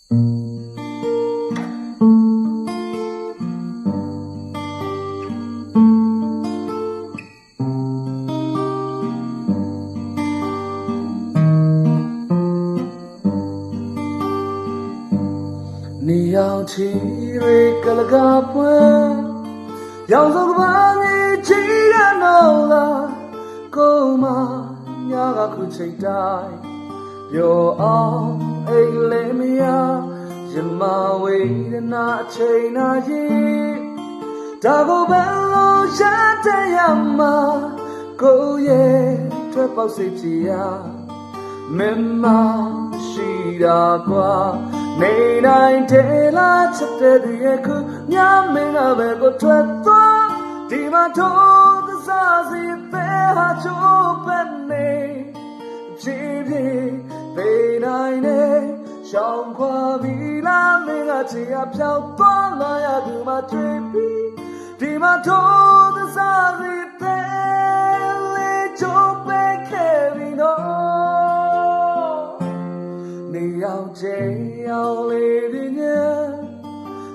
你要起瑞格了个本，要走个半夜既然到了，够吗？呀个苦期待，有爱来没呀？人马为的那切那夜，大个半路下太阳嘛，够夜这包谁知呀？没嘛是大瓜。နေတိုင်းတဲလာချက်တဲ့သူရဲ့ခုညမင်းကပဲကိုထွက်သွားဒီမှာထိုးသစားစီတဲ့ဟာချိုးပတ်နေဖြည်းဖြည်းပေနိုင်နေရှောင်ခွာပြီးလားမင်းကချီရဖြောက်သွားလာရသူမှတွေ့ပြီးဒီမှာထိုးသစားစီတဲ့လေးချိုးပဲခဲ့ပြီးတော့နေရောက်ချင်ရောက်လေဒီည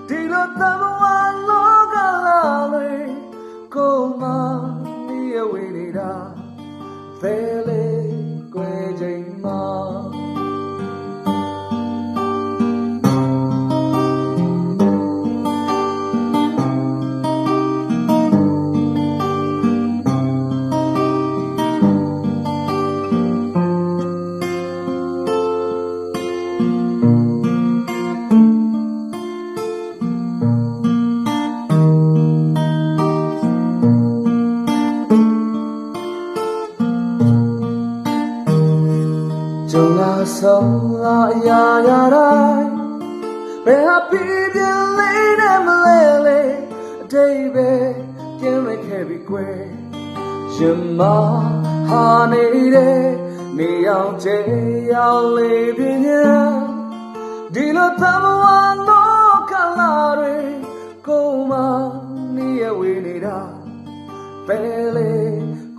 ဒီလိုတမဝါလောကလာလေကိုမနေရဝေးနေတာဖဲလေကွယ်ချိန်မှာ就那ဆုံးလာရရတိုင်းဘယ်ဟာပြင်းပြင်းလေးနဲ့မလဲလေအတိတ်ပဲကျင်းမဲ့ခဲ့ပြီကွယ်ရင်မဟာနေတဲ့နေအောင်ချေရောက်လေပြင်းညာဒီလိုသမဝါလောကလာတွေကိုမနေရဝေးနေတာပဲလေ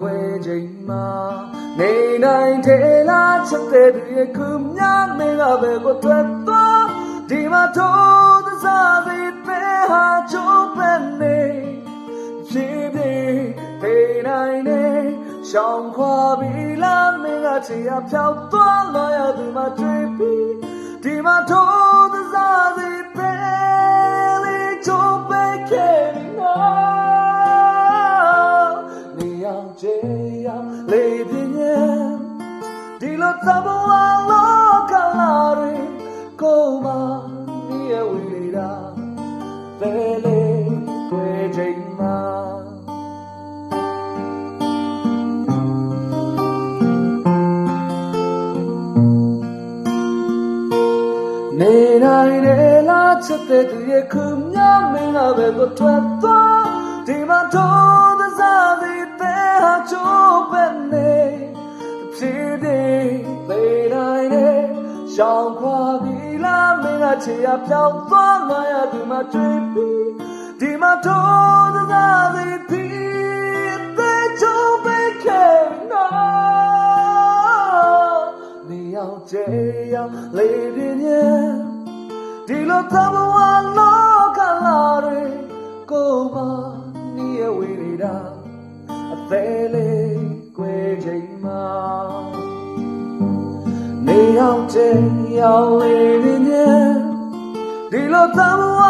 ကွယ်ချိန်မှာနေနိုင်တယ်လားချက်တဲ့သူရဲ့ခုမြမင်းကပဲကိုတွေ့သွားဒီမှာထိုးသစားစီပဲဟာချိုးပဲနေဖြည်းဖြည်းပေနိုင်နေရှောင်ခွာပြီးလားမင်းကချီရဖြောက်သွားလာရသူမှတွေ့ပြီးဒီမှာထိုးသစားစီပဲလေးချိုးပဲခဲ့ပြီးတော့နေအောင်ချေရလေပြင်းဒီလိုသဘောဝါလောကလာတွေကိုမနေရဝေးနေတာဖဲလေကွယ်ချိန်မှာနေနိုင်တယ်လားချက်တဲ့သူရဲ့ခုမြမင်းကပဲကိုထွက်သွားဒီမှာထိုးသစားစီတဲ့ဟာချိုးပဲနေဖြည်းဖြည်းပေနိုင်တယ်ရှောင်ခွာပြီးလားမင်းကချေရပြောင်းသွားလာရသူမှတွေ့ပြီးဒီမှာထိုးသစားစီပြီးတဲ့ချိုးပဲခဲ့နော်နေအောင်ချေရလေပြင်းဒီလိုသမဝါလောကလာတွေကိုမနေရဝေးနေတာအသေးလေးကွယ်ချိန်မှာနေအောင်ချင်ရောက်လေနေဒီလိုသမဝါ